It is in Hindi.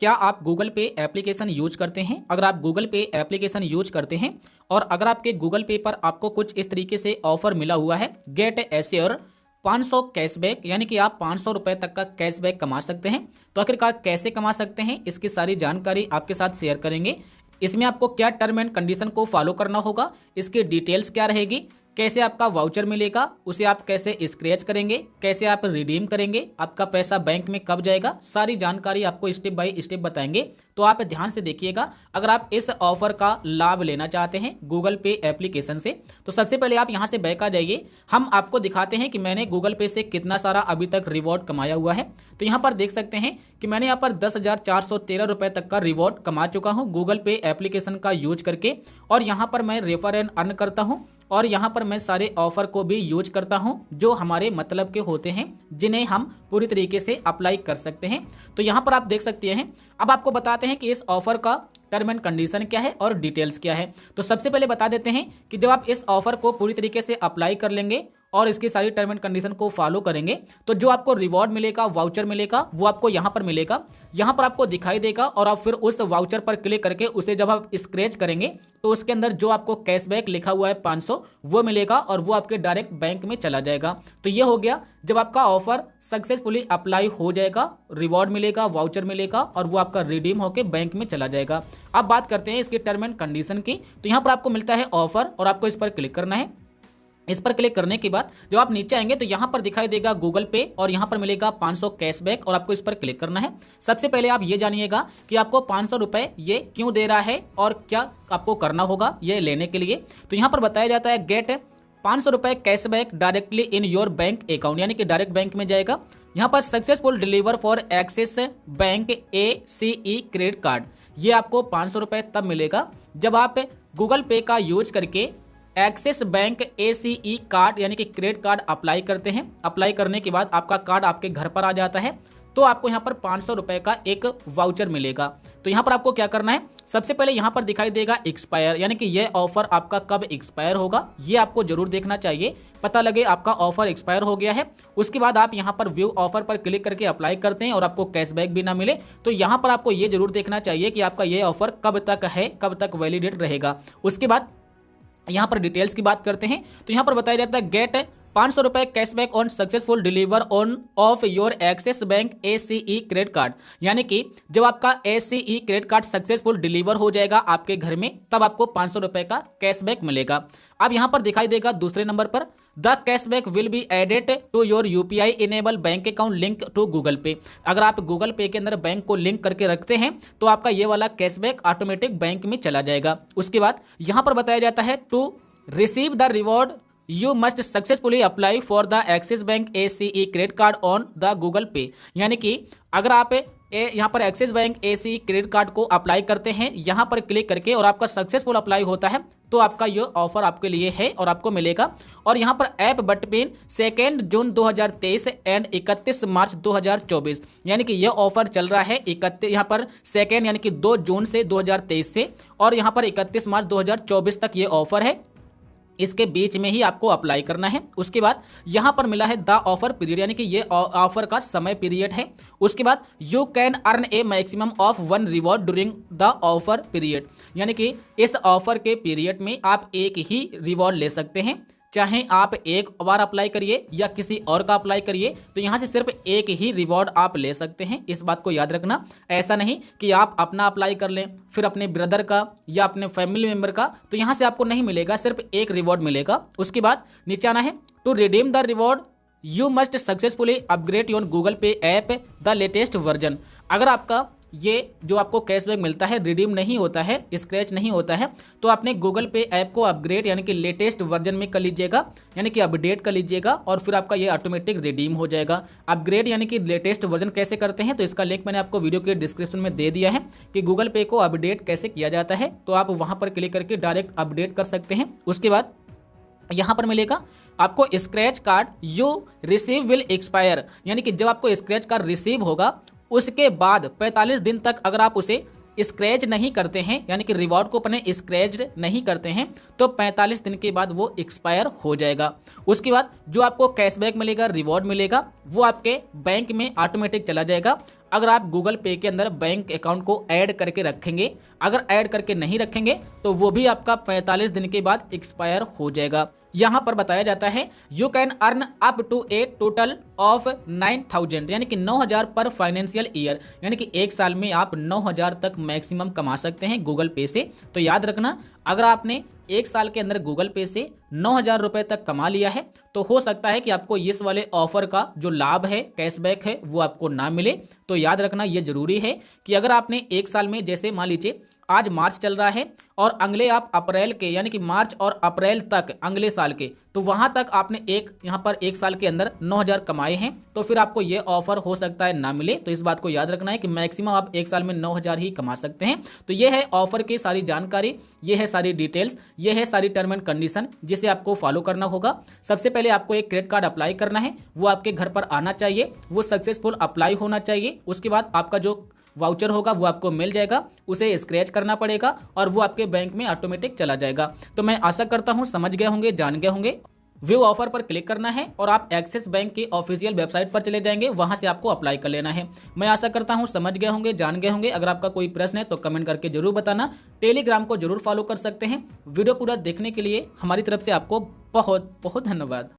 क्या आप गूगल पे एप्लीकेशन यूज करते हैं? अगर आप गूगल पे एप्लीकेशन यूज करते हैं और अगर आपके गूगल पे पर आपको कुछ इस तरीके से ऑफर मिला हुआ है, गेट एश्योर 500 कैशबैक, यानी कि आप 500 रुपए तक का कैशबैक कमा सकते हैं। तो आखिरकार कैसे कमा सकते हैं, इसकी सारी जानकारी आपके साथ शेयर करेंगे। इसमें आपको क्या टर्म एंड कंडीशन को फॉलो करना होगा, इसकी डिटेल्स क्या रहेगी, कैसे आपका वाउचर मिलेगा, उसे आप कैसे स्क्रैच करेंगे, कैसे आप रिडीम करेंगे, आपका पैसा बैंक में कब जाएगा, सारी जानकारी आपको स्टेप बाय स्टेप बताएंगे। तो आप ध्यान से देखिएगा। अगर आप इस ऑफर का लाभ लेना चाहते हैं गूगल पे एप्लीकेशन से, तो सबसे पहले आप यहां से बैक आ जाइए। हम आपको दिखाते हैं कि मैंने गूगल पे से कितना सारा अभी तक रिवॉर्ड कमाया हुआ है। तो यहां पर देख सकते हैं कि मैंने यहां पर 10,413 रुपए तक का रिवॉर्ड कमा चुका हूं गूगल पे एप्लीकेशन का यूज करके। और यहां पर मैं रेफर एंड अर्न करता हूं और यहाँ पर मैं सारे ऑफर को भी यूज करता हूँ जो हमारे मतलब के होते हैं, जिन्हें हम पूरी तरीके से अप्लाई कर सकते हैं। तो यहाँ पर आप देख सकते हैं। अब आपको बताते हैं कि इस ऑफर का टर्म एंड कंडीशन क्या है और डिटेल्स क्या है। तो सबसे पहले बता देते हैं कि जब आप इस ऑफर को पूरी तरीके से अप्लाई कर लेंगे और इसकी सारी टर्म एंड कंडीशन को फॉलो करेंगे, तो जो आपको रिवॉर्ड मिलेगा, वाउचर मिलेगा, वो आपको यहाँ पर मिलेगा। यहाँ पर आपको दिखाई देगा और आप फिर उस वाउचर पर क्लिक करके उसे जब आप स्क्रैच करेंगे तो उसके अंदर जो आपको कैशबैक लिखा हुआ है 500, वो मिलेगा और वो आपके डायरेक्ट बैंक में चला जाएगा। तो ये हो गया जब आपका ऑफर सक्सेसफुली अप्लाई हो जाएगा, रिवॉर्ड मिलेगा, वाउचर मिलेगा और वो आपका रिडीम होकर बैंक में चला जाएगा। अब बात करते हैं इसकी टर्म एंड कंडीशन की। तो यहाँ पर आपको मिलता है ऑफर और आपको इस पर क्लिक करना है। इस पर क्लिक करने के बाद जब आप नीचे आएंगे तो यहाँ पर दिखाई देगा गूगल पे और यहाँ पर मिलेगा 500 कैशबैक और आपको इस पर क्लिक करना है। सबसे पहले आप ये जानिएगा कि आपको 500 रुपए ये क्यों दे रहा है और क्या आपको करना होगा ये लेने के लिए। तो यहाँ पर बताया जाता है गेट 500 रुपए cashback directly in your bank account, यानी कि डायरेक्ट बैंक में जाएगा। यहाँ पर successful deliver for axis bank ACE credit card, ये आपको 500 रुपए तब मिलेगा जब आप गूगल पे का यूज करके एक्सिस बैंक ACE कार्ड यानी कि क्रेडिट कार्ड अप्लाई करते हैं। अप्लाई करने के बाद आपका कार्ड आपके घर पर आ जाता है तो आपको यहाँ पर 500 रुपए का एक वाउचर मिलेगा। तो यहाँ पर आपको क्या करना है, सबसे पहले यहाँ पर दिखाई देगा एक्सपायर, यानी कि यह ऑफर आपका कब एक्सपायर होगा ये आपको जरूर देखना चाहिए, पता लगे आपका ऑफर एक्सपायर हो गया है। उसके बाद आप यहाँ पर व्यू ऑफर पर क्लिक करके अप्लाई करते हैं और आपको कैशबैक भी ना मिले तो यहाँ पर आपको ये जरूर देखना चाहिए कि आपका ये ऑफर कब तक है, कब तक वैलिडेट रहेगा। उसके बाद यहाँ पर डिटेल्स की बात करते हैं। तो यहाँ पर बताया जाता है गेट 500 रुपए cashback on successful deliver on off your axis bank ACE credit card, यानी कि जब आपका ACE credit card successful deliver हो जाएगा आपके घर में तब आपको 500 रुपए का कैशबैक मिलेगा। अब यहाँ पर दिखाई देगा दूसरे नंबर पर the cashback will be added to your UPI enable bank account link to Google Pay. अगर आप गूगल पे के अंदर बैंक को लिंक करके रखते हैं तो आपका ये वाला कैशबैक ऑटोमेटिक बैंक में चला जाएगा। उसके बाद यहाँ पर बताया जाता है to receive the reward you must successfully apply for the Axis bank ACE credit card on the Google Pay, यानी कि अगर आप यहाँ पर Axis bank ACE credit card को अप्लाई करते हैं यहाँ पर क्लिक करके और आपका सक्सेसफुल अप्लाई होता है तो आपका ये ऑफर आपके लिए है और आपको मिलेगा। और यहाँ पर ऐप बिटवीन 2 जून 2023 एंड 31 मार्च 2024, यानी कि यह ऑफर चल रहा है 31 यहाँ पर 2 यानी कि 2 जून से 2023 से और यहाँ पर 31 मार्च 2024 तक ये ऑफर है, इसके बीच में ही आपको अप्लाई करना है। उसके बाद यहाँ पर मिला है द ऑफर पीरियड, यानी कि ये ऑफर का समय पीरियड है। उसके बाद you can earn A maximum of 1 reward during the offer period, यानी कि इस ऑफर के पीरियड में आप एक ही रिवॉर्ड ले सकते हैं, चाहे आप एक बार अप्लाई करिए या किसी और का अप्लाई करिए तो यहाँ से सिर्फ एक ही रिवॉर्ड आप ले सकते हैं। इस बात को याद रखना, ऐसा नहीं कि आप अपना अप्लाई कर लें फिर अपने ब्रदर का या अपने फैमिली मेंबर का, तो यहाँ से आपको नहीं मिलेगा, सिर्फ एक रिवॉर्ड मिलेगा। उसके बाद नीचे आना है to redeem the reward you must successfully upgrade your Google Pay app the latest version. अगर आपका ये जो आपको कैशबैक मिलता है रिडीम नहीं होता है, स्क्रैच नहीं होता है, तो आपने गूगल पे ऐप को अपग्रेड यानी कि लेटेस्ट वर्जन में कर लीजिएगा, यानी कि अपडेट कर लीजिएगा और फिर आपका ये ऑटोमेटिक रिडीम हो जाएगा। अपग्रेड यानी कि लेटेस्ट वर्जन कैसे करते हैं तो इसका लिंक मैंने आपको वीडियो के डिस्क्रिप्शन में दे दिया है कि गूगल पे को अपडेट कैसे किया जाता है, तो आप वहाँ पर क्लिक करके डायरेक्ट अपडेट कर सकते हैं। उसके बाद यहाँ पर मिलेगा आपको scratch card you receive will expire, यानी कि जब आपको स्क्रैच कार्ड रिसीव होगा उसके बाद 45 दिन तक अगर आप उसे स्क्रैच नहीं करते हैं, यानी कि रिवॉर्ड को अपने स्क्रैच नहीं करते हैं, तो 45 दिन के बाद वो एक्सपायर हो जाएगा। उसके बाद जो आपको कैशबैक मिलेगा, रिवॉर्ड मिलेगा, वो आपके बैंक में ऑटोमेटिक चला जाएगा। अगर आप गूगल पे के अंदर बैंक अकाउंट को ऐड करके रखेंगे। अगर ऐड करके नहीं रखेंगे तो वो भी आपका 45 दिन के बाद एक्सपायर हो जाएगा। यहाँ पर बताया जाता है you can earn up to a total of 9,000 यानी कि 9,000 पर फाइनेंशियल ईयर, यानी कि एक साल में आप 9,000 तक मैक्सिमम कमा सकते हैं गूगल पे से। तो याद रखना, अगर आपने एक साल के अंदर गूगल पे से 9,000 रुपए तक कमा लिया है तो हो सकता है कि आपको इस वाले ऑफर का जो लाभ है, कैशबैक है, वो आपको ना मिले। तो याद रखना ये जरूरी है कि अगर आपने एक साल में, जैसे मान लीजिए आज मार्च चल रहा है और अगले आप अप्रैल के, यानी कि मार्च और अप्रैल तक अगले साल के, तो वहां तक आपने यहाँ पर एक साल के अंदर 9,000 कमाए हैं तो फिर आपको ये ऑफर हो सकता है ना मिले। तो इस बात को याद रखना है कि मैक्सिमम आप एक साल में 9,000 ही कमा सकते हैं। तो ये है ऑफर की सारी जानकारी, ये है सारी डिटेल्स, ये है सारी टर्म एंड कंडीशन जिसे आपको फॉलो करना होगा। सबसे पहले आपको एक क्रेडिट कार्ड अप्लाई करना है, वो आपके घर पर आना चाहिए, वो सक्सेसफुल अप्लाई होना चाहिए। उसके बाद आपका जो वाउचर होगा वो आपको मिल जाएगा, उसे स्क्रैच करना पड़ेगा और वो आपके बैंक में ऑटोमेटिक चला जाएगा। तो मैं आशा करता हूं समझ गए होंगे, जान गए होंगे। व्यू ऑफर पर क्लिक करना है और आप एक्सिस बैंक की ऑफिशियल वेबसाइट पर चले जाएंगे, वहां से आपको अप्लाई कर लेना है। मैं आशा करता हूं समझ गए होंगे, जान गए होंगे। अगर आपका कोई प्रश्न है तो कमेंट करके जरूर बताना। टेलीग्राम को जरूर फॉलो कर सकते हैं। वीडियो पूरा देखने के लिए हमारी तरफ से आपको बहुत बहुत धन्यवाद।